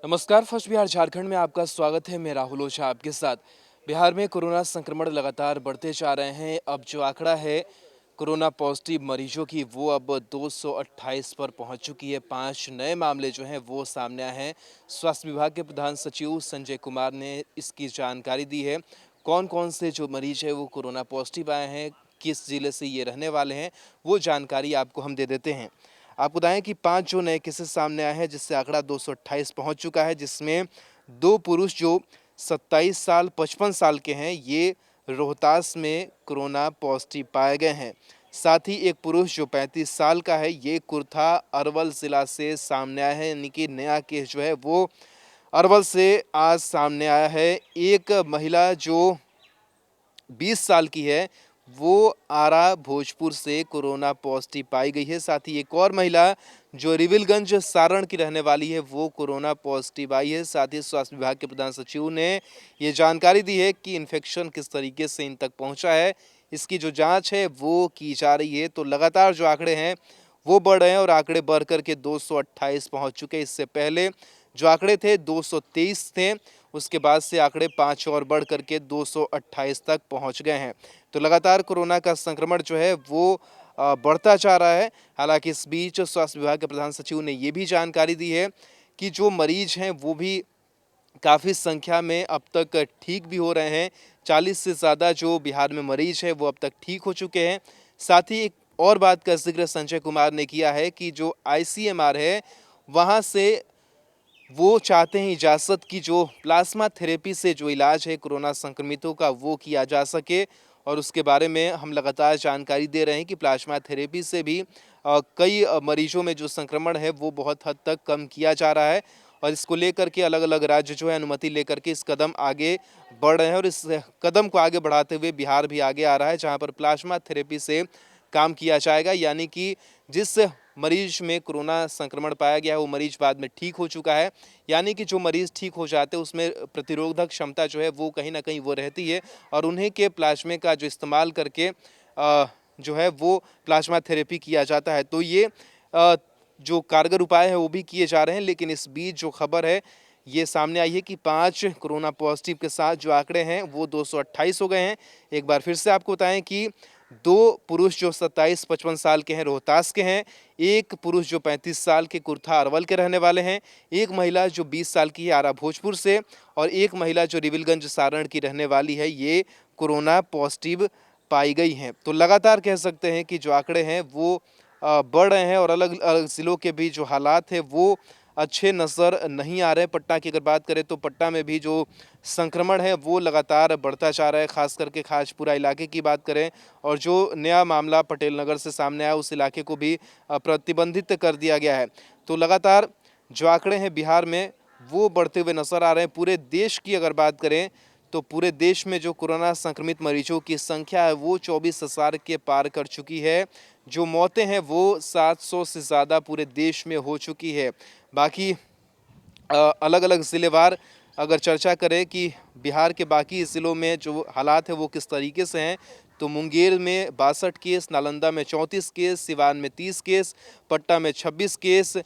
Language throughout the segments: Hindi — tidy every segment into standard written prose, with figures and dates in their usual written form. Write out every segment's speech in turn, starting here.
नमस्कार। फर्स्ट बिहार झारखंड में आपका स्वागत है। मैं राहुल ओझा आपके साथ। बिहार में कोरोना संक्रमण लगातार बढ़ते जा रहे हैं। अब जो आंकड़ा है कोरोना पॉजिटिव मरीजों की वो अब 228 पर पहुंच चुकी है। 5 नए मामले जो हैं वो सामने आए हैं। स्वास्थ्य विभाग के प्रधान सचिव संजय कुमार ने इसकी जानकारी दी है। कौन कौन से जो मरीज है वो कोरोना पॉजिटिव आए हैं, किस जिले से ये रहने वाले हैं, वो जानकारी आपको हम दे देते हैं। आपको बताएं कि 5 जो नए केसेस सामने आए हैं, जिससे आंकड़ा 228 पहुंच चुका है, जिसमें 2 पुरुष जो 27 साल 55 साल के हैं, ये रोहतास में कोरोना पॉजिटिव पाए गए हैं। साथ ही एक पुरुष जो 35 साल का है, ये कुर्था अरवल जिला से सामने आया है, यानी कि नया केस जो है वो अरवल से आज सामने आया है। एक महिला जो 20 साल की है, वो आरा भोजपुर से कोरोना पॉजिटिव पाई गई है। साथ ही एक और महिला जो रिविलगंज सारण की रहने वाली है, वो कोरोना पॉजिटिव आई है। साथ ही स्वास्थ्य विभाग के प्रधान सचिव ने ये जानकारी दी है कि इन्फेक्शन किस तरीके से इन तक पहुंचा है, इसकी जो जांच है वो की जा रही है। तो लगातार जो आंकड़े हैं वो बढ़ रहे हैं और आंकड़े बढ़ करके 228 पहुंच चुके हैं। इससे पहले जो आंकड़े थे 223 थे, उसके बाद से आंकड़े 5 और बढ़ करके 228 तक पहुंच गए हैं। तो लगातार कोरोना का संक्रमण जो है वो बढ़ता जा रहा है। हालांकि इस बीच स्वास्थ्य विभाग के प्रधान सचिव ने ये भी जानकारी दी है कि जो मरीज हैं वो भी काफ़ी संख्या में अब तक ठीक भी हो रहे हैं। 40 से ज़्यादा जो बिहार में मरीज हैं वो अब तक ठीक हो चुके हैं। साथ ही एक और बात का जिक्र संजय कुमार ने किया है कि जो ICMR है, वहाँ से वो चाहते हैं इजाज़त की जो प्लाज्मा थेरेपी से जो इलाज है कोरोना संक्रमितों का वो किया जा सके। और उसके बारे में हम लगातार जानकारी दे रहे हैं कि प्लाज्मा थेरेपी से भी कई मरीजों में जो संक्रमण है वो बहुत हद तक कम किया जा रहा है। और इसको लेकर के अलग अलग राज्य जो है अनुमति लेकर के इस कदम आगे बढ़ रहे हैं। और इस कदम को आगे बढ़ाते हुए बिहार भी आगे आ रहा है, जहाँ पर प्लाज्मा थेरेपी से काम किया जाएगा। यानी कि जिस मरीज में कोरोना संक्रमण पाया गया है वो मरीज बाद में ठीक हो चुका है। यानी कि जो मरीज ठीक हो जाते हैं उसमें प्रतिरोधक क्षमता जो है वो कहीं ना कहीं वो रहती है और उन्हीं के प्लाज्मे का जो इस्तेमाल करके जो है वो प्लाज्मा थेरेपी किया जाता है। तो ये जो कारगर उपाय है वो भी किए जा रहे हैं। लेकिन इस बीच जो खबर है ये सामने आई है कि 5 कोरोना पॉजिटिव के साथ जो आंकड़े हैं वो 228 हो गए हैं। एक बार फिर से आपको बताएं कि 2 पुरुष जो 27-55 साल के हैं रोहतास के हैं, एक पुरुष जो 35 साल के कुर्था अरवल के रहने वाले हैं, एक महिला जो 20 साल की है आरा भोजपुर से, और एक महिला जो रिविलगंज सारण की रहने वाली है, ये कोरोना पॉजिटिव पाई गई हैं। तो लगातार कह सकते हैं कि जो आंकड़े हैं वो बढ़ रहे हैं और अलग अलग ज़िलों के भी जो हालात है वो अच्छे नज़र नहीं आ रहे। पटना की अगर बात करें तो पटना में भी जो संक्रमण है वो लगातार बढ़ता जा रहा है। खास करके खाजपुरा इलाके की बात करें और जो नया मामला पटेल नगर से सामने आया उस इलाके को भी प्रतिबंधित कर दिया गया है। तो लगातार जो आंकड़े हैं बिहार में वो बढ़ते हुए नज़र आ रहे हैं। पूरे देश की अगर बात करें तो पूरे देश में जो कोरोना संक्रमित मरीजों की संख्या है वो 24,000 के पार कर चुकी है। जो मौतें हैं वो 700 से ज़्यादा पूरे देश में हो चुकी है। बाकी अलग अलग ज़िलेवार अगर चर्चा करें कि बिहार के बाकी ज़िलों में जो हालात है वो किस तरीके से हैं, तो मुंगेर में 62 केस, नालंदा में 34 केस, सिवान में 30 केस, पटना में 26 केस,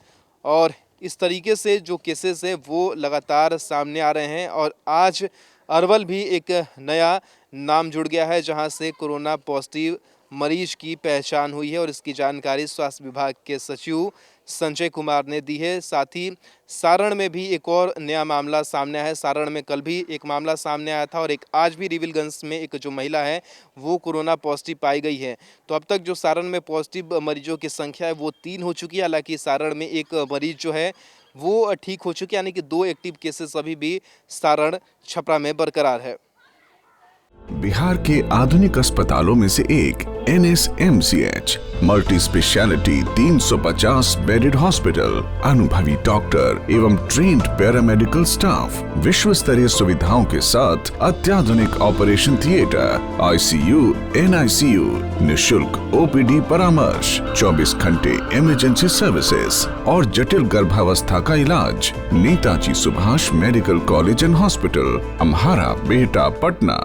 और इस तरीके से जो केसेस हैं वो लगातार सामने आ रहे हैं। और आज अरवल भी एक नया नाम जुड़ गया है जहां से कोरोना पॉजिटिव मरीज की पहचान हुई है और इसकी जानकारी स्वास्थ्य विभाग के सचिव संजय कुमार ने दी है। साथ ही सारण में भी एक और नया मामला सामने आया है। सारण में कल भी एक मामला सामने आया था और एक आज भी रिविलगंज में एक जो महिला है वो कोरोना पॉजिटिव पाई गई है। तो अब तक जो सारण में पॉजिटिव मरीजों की संख्या है वो 3 हो चुकी है। हालांकि सारण में एक मरीज जो है वो ठीक हो चुके, यानी कि 2 एक्टिव केसेस अभी भी सारण छपरा में बरकरार है। बिहार के आधुनिक अस्पतालों में से एक NSMCH multi speciality 350 bedded hospital, अनुभवी डॉक्टर एवं ट्रेन्ड पैरामेडिकल स्टाफ, विश्व स्तरीय सुविधाओं के साथ अत्याधुनिक ऑपरेशन थिएटर, ICU, NICU, निशुल्क OPD परामर्श, 24 घंटे इमरजेंसी सर्विसेज और जटिल गर्भावस्था का इलाज। Netaji Subhash medical college and hospital, Amhara, Bihta, Patna.